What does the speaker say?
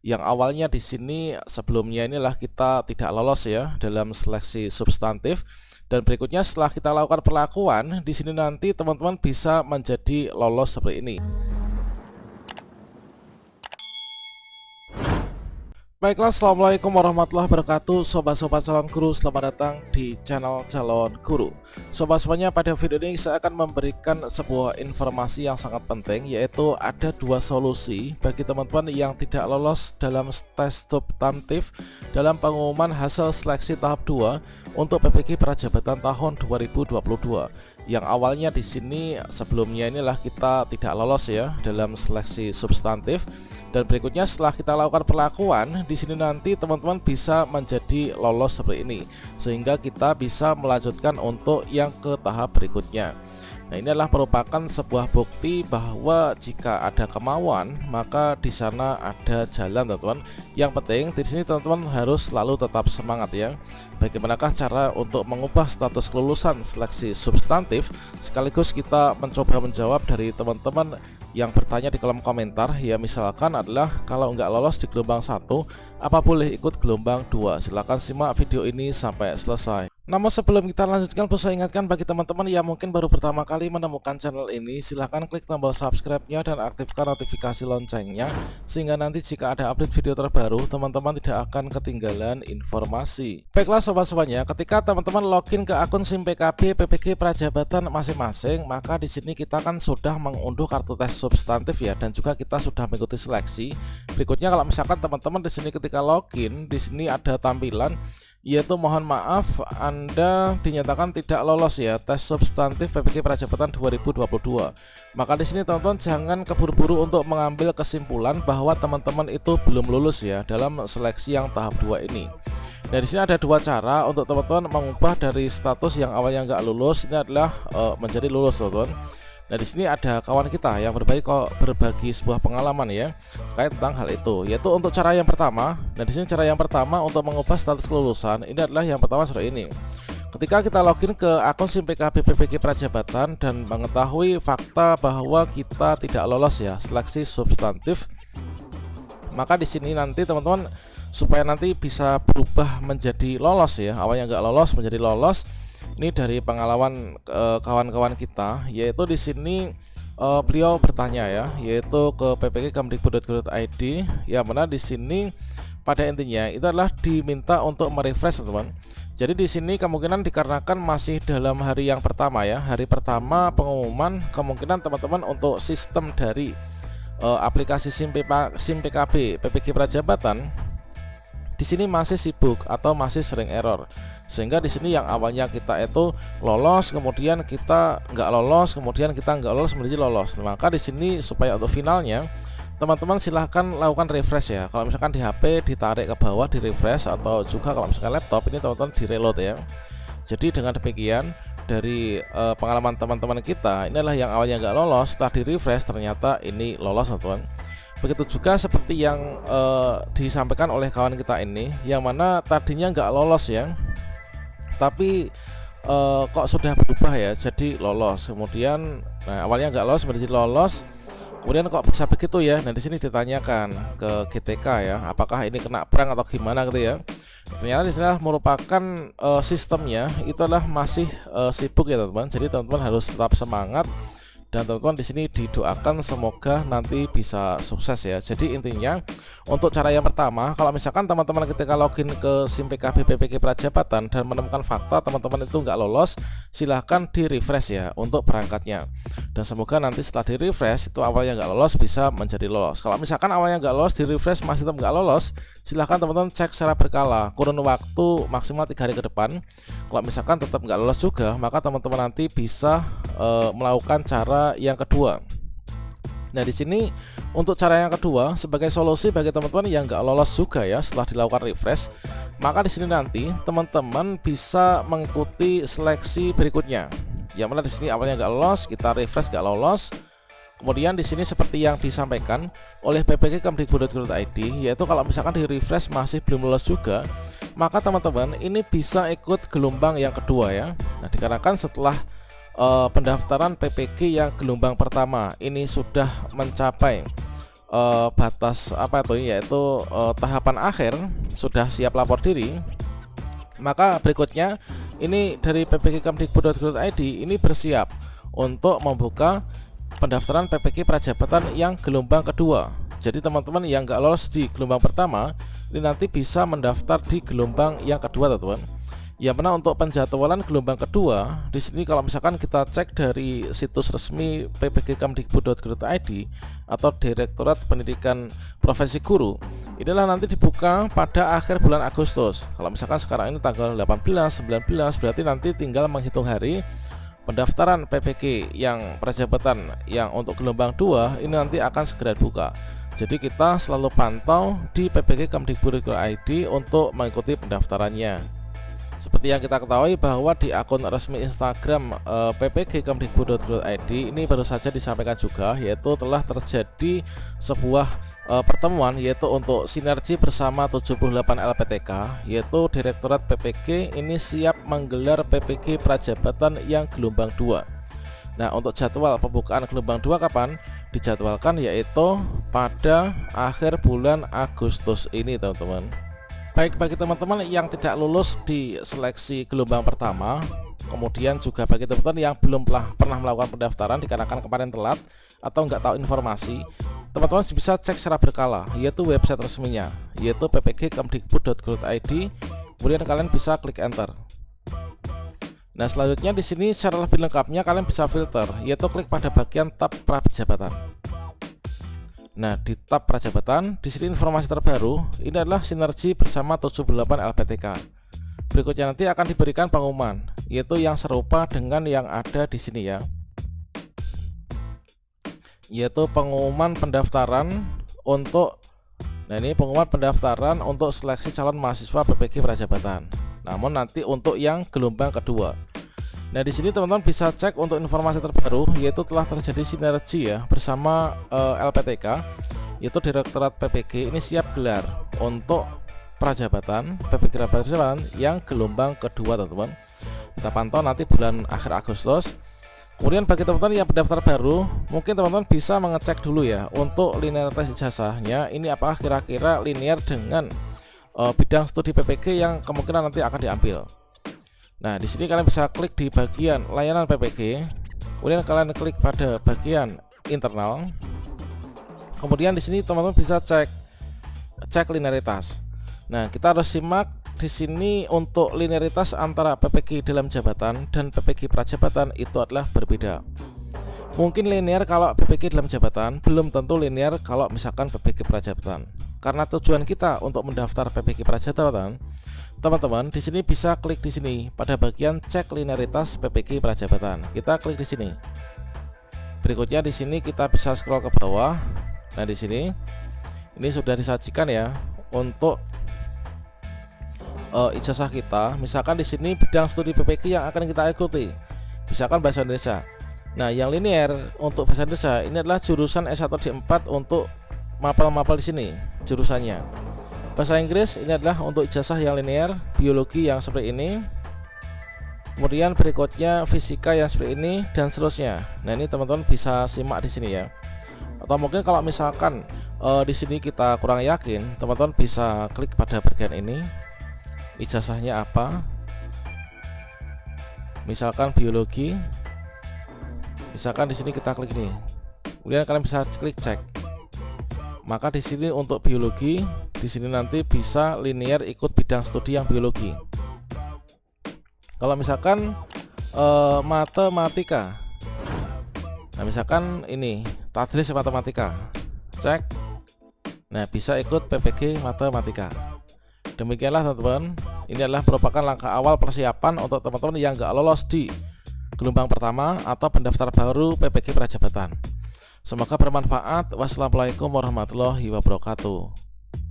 yang awalnya di sini sebelumnya inilah kita tidak lolos ya dalam seleksi substantif, dan berikutnya setelah kita lakukan perlakuan di sini nanti teman-teman bisa menjadi lolos seperti ini. Baiklah, assalamualaikum warahmatullahi wabarakatuh, sobat-sobat calon guru, selamat datang di channel calon guru. Sobat-sobatnya, pada video ini saya akan memberikan sebuah informasi yang sangat penting, yaitu ada dua solusi bagi teman-teman yang tidak lolos dalam tes substantif dalam pengumuman hasil seleksi tahap 2 untuk PPG Prajabatan tahun 2022. Yang awalnya di sini sebelumnya inilah kita tidak lolos ya dalam seleksi substantif, dan berikutnya setelah kita lakukan perlakuan di sini nanti teman-teman bisa menjadi lolos seperti ini, sehingga kita bisa melanjutkan untuk yang ke tahap berikutnya. Nah, ini adalah merupakan sebuah bukti bahwa jika ada kemauan maka di sana ada jalan, teman-teman. Yang penting di sini teman-teman harus selalu tetap semangat ya. Bagaimanakah cara untuk mengubah status kelulusan seleksi substantif? Sekaligus kita mencoba menjawab dari teman-teman yang bertanya di kolom komentar ya. Misalkan adalah kalau nggak lolos di gelombang 1, apa boleh ikut gelombang 2? Silahkan simak video ini sampai selesai. Namun sebelum kita lanjutkan, perlu saya ingatkan bagi teman-teman yang mungkin baru pertama kali menemukan channel ini, silahkan klik tombol subscribe-nya dan aktifkan notifikasi loncengnya, sehingga nanti jika ada update video terbaru teman-teman tidak akan ketinggalan informasi. Baiklah sobat-sobatnya, ketika teman-teman login ke akun SIM PKB PPG Prajabatan masing-masing, maka di sini kita kan sudah mengunduh kartu tes substantif ya, dan juga kita sudah mengikuti seleksi. Berikutnya kalau misalkan teman-teman di sini ketika login, di sini ada tampilan yaitu mohon maaf Anda dinyatakan tidak lolos ya tes substantif PPG Prajabatan 2022. Maka di sini teman-teman jangan keburu-buru untuk mengambil kesimpulan bahwa teman-teman itu belum lulus ya dalam seleksi yang tahap 2 ini. Nah, di sini ada dua cara untuk teman-teman mengubah dari status yang awalnya nggak lulus ini adalah menjadi lulus, teman-teman. Nah, di sini ada kawan kita yang berbagi sebuah pengalaman ya terkait tentang hal itu, yaitu untuk cara yang pertama. Nah, di sini cara yang pertama untuk mengubah status kelulusan ini adalah yang pertama seperti ini. Ketika kita login ke akun SIM PKB PPG Prajabatan dan mengetahui fakta bahwa kita tidak lolos ya seleksi substantif, maka di sini nanti teman-teman supaya nanti bisa berubah menjadi lolos ya, awalnya nggak lolos menjadi lolos. Ini dari pengalaman kawan-kawan kita, yaitu di sini beliau bertanya ya, yaitu ke ppg.kemdikbud.go.id, yang mana di sini pada intinya itu adalah diminta untuk merefresh, teman. Jadi di sini kemungkinan dikarenakan masih dalam hari yang pertama ya, hari pertama pengumuman, kemungkinan teman-teman untuk sistem dari aplikasi SIM PKB PPG Prajabatan di sini masih sibuk atau masih sering error, sehingga di sini yang awalnya kita itu lolos, kemudian kita nggak lolos, kemudian kita nggak lolos menjadi lolos. Maka di sini supaya untuk finalnya teman-teman silahkan lakukan refresh ya. Kalau misalkan di HP ditarik ke bawah di refresh, atau juga kalau misalkan laptop ini teman-teman di reload ya. Jadi dengan demikian dari pengalaman teman-teman kita, inilah yang awalnya nggak lolos, setelah di refresh ternyata ini lolos, teman-teman. Begitu juga seperti yang disampaikan oleh kawan kita ini, yang mana tadinya nggak lolos ya, tapi kok sudah berubah ya jadi lolos. Kemudian awalnya nggak lolos menjadi lolos, kemudian kok bisa begitu ya. Nah, di sini ditanyakan ke GTK ya, apakah ini kena prank atau gimana gitu ya. Ternyata di sini merupakan sistemnya itu adalah masih sibuk ya, teman-teman. Jadi teman-teman harus tetap semangat, dan teman-teman di sini didoakan semoga nanti bisa sukses ya. Jadi intinya untuk cara yang pertama, kalau misalkan teman-teman ketika login ke SIM PKB PPG Prajabatan dan menemukan fakta teman-teman itu nggak lolos, silahkan di refresh ya untuk perangkatnya, dan semoga nanti setelah di refresh itu awalnya nggak lolos bisa menjadi lolos. Kalau misalkan awalnya nggak lolos, di refresh masih tetap nggak lolos, silahkan teman-teman cek secara berkala kurun waktu maksimal 3 hari ke depan. Kalau misalkan tetap nggak lolos juga, maka teman-teman nanti bisa melakukan cara yang kedua. Nah, di sini untuk cara yang kedua sebagai solusi bagi teman-teman yang nggak lolos juga ya setelah dilakukan refresh, maka di sini nanti teman-teman bisa mengikuti seleksi berikutnya. Yang mana di sini awalnya nggak lolos, kita refresh nggak lolos. Kemudian di sini seperti yang disampaikan oleh ppg.kemdikbud.go.id, yaitu kalau misalkan di refresh masih belum lolos juga, maka teman-teman ini bisa ikut gelombang yang kedua ya. Nah, dikarenakan setelah pendaftaran PPG yang gelombang pertama ini sudah mencapai batas apa itu, yaitu tahapan akhir sudah siap lapor diri, maka berikutnya ini dari ppg.kemdikbud.go.id ini bersiap untuk membuka pendaftaran PPG Prajabatan yang gelombang kedua. Jadi teman-teman yang nggak lolos di gelombang pertama ini nanti bisa mendaftar di gelombang yang kedua, teman-teman. Yang mana untuk penjadwalan gelombang kedua di sini kalau misalkan kita cek dari situs resmi ppg.kemdikbud.go.id atau Direktorat Pendidikan Profesi Guru, inilah nanti dibuka pada akhir bulan Agustus. Kalau misalkan sekarang ini tanggal 18, 19, berarti nanti tinggal menghitung hari pendaftaran PPG yang Prajabatan yang untuk gelombang 2 ini nanti akan segera dibuka. Jadi kita selalu pantau di ppg.kemdikbud.go.id untuk mengikuti pendaftarannya. Seperti yang kita ketahui bahwa di akun resmi Instagram ppg.kemdikbud.go.id ini baru saja disampaikan juga, yaitu telah terjadi sebuah pertemuan yaitu untuk sinergi bersama 78 LPTK, yaitu Direktorat PPG ini siap menggelar PPG Prajabatan yang gelombang 2. Nah, untuk jadwal pembukaan gelombang 2 kapan? Dijadwalkan yaitu pada akhir bulan Agustus ini, teman-teman. Baik bagi teman-teman yang tidak lulus di seleksi gelombang pertama, kemudian juga bagi teman-teman yang belum pernah melakukan pendaftaran dikarenakan kemarin telat atau nggak tahu informasi, teman-teman bisa cek secara berkala, yaitu website resminya, yaitu ppg.kemdikbud.go.id. Kemudian kalian bisa klik enter. Nah, selanjutnya di sini secara lebih lengkapnya kalian bisa filter, yaitu klik pada bagian tab Prajabatan. Nah, di tab Prajabatan, di sini informasi terbaru ini adalah sinergi bersama 78 LPTK. Berikutnya nanti akan diberikan pengumuman, yaitu yang serupa dengan yang ada di sini ya. Yaitu pengumuman pendaftaran untuk ini pengumuman pendaftaran untuk seleksi calon mahasiswa PPG Prajabatan. Namun nanti untuk yang gelombang kedua. Nah, di sini teman-teman bisa cek untuk informasi terbaru, yaitu telah terjadi sinergi ya bersama LPTK, yaitu Direktorat PPG ini siap gelar untuk Prajabatan PPG Prajabatan yang gelombang kedua, teman-teman. Kita pantau nanti bulan akhir Agustus. Kemudian bagi teman-teman yang pendaftar baru, mungkin teman-teman bisa mengecek dulu ya untuk linearitas ijazahnya ini apakah kira-kira linear dengan bidang studi PPG yang kemungkinan nanti akan diambil. Nah, di sini kalian bisa klik di bagian layanan PPG, kemudian kalian klik pada bagian internal. Kemudian di sini teman-teman bisa cek linearitas. Nah, kita harus simak di sini untuk linearitas antara PPG dalam jabatan dan PPG Prajabatan itu adalah berbeda. Mungkin linear kalau PPG dalam jabatan, belum tentu linear kalau misalkan PPG Prajabatan. Karena tujuan kita untuk mendaftar PPG Prajabatan, teman-teman di sini bisa klik di sini pada bagian cek linearitas PPG Prajabatan. Kita klik di sini. Berikutnya di sini kita bisa scroll ke bawah. Nah, di sini ini sudah disajikan ya untuk ijazah kita. Misalkan di sini bidang studi PPG yang akan kita ikuti, misalkan bahasa Indonesia. Nah, yang linear untuk bahasa Indonesia ini adalah jurusan S1 D4 untuk mapel-mapel di sini jurusannya. Bahasa Inggris ini adalah untuk ijazah yang linear, biologi yang seperti ini. Kemudian berikutnya fisika yang seperti ini dan seterusnya. Nah, ini teman-teman bisa simak di sini ya. Atau mungkin kalau misalkan di sini kita kurang yakin, teman-teman bisa klik pada bagian ini. Ijazahnya apa? Misalkan biologi. Misalkan di sini kita klik ini. Kemudian kalian bisa klik cek. Maka di sini untuk biologi, di sini nanti bisa linear ikut bidang studi yang biologi. Kalau misalkan matematika, nah misalkan ini tadris matematika, cek. Nah, bisa ikut PPG matematika. Demikianlah teman-teman, ini adalah merupakan langkah awal persiapan untuk teman-teman yang nggak lolos di gelombang pertama atau pendaftar baru PPG Prajabatan. Semoga bermanfaat. Wassalamualaikum warahmatullahi wabarakatuh.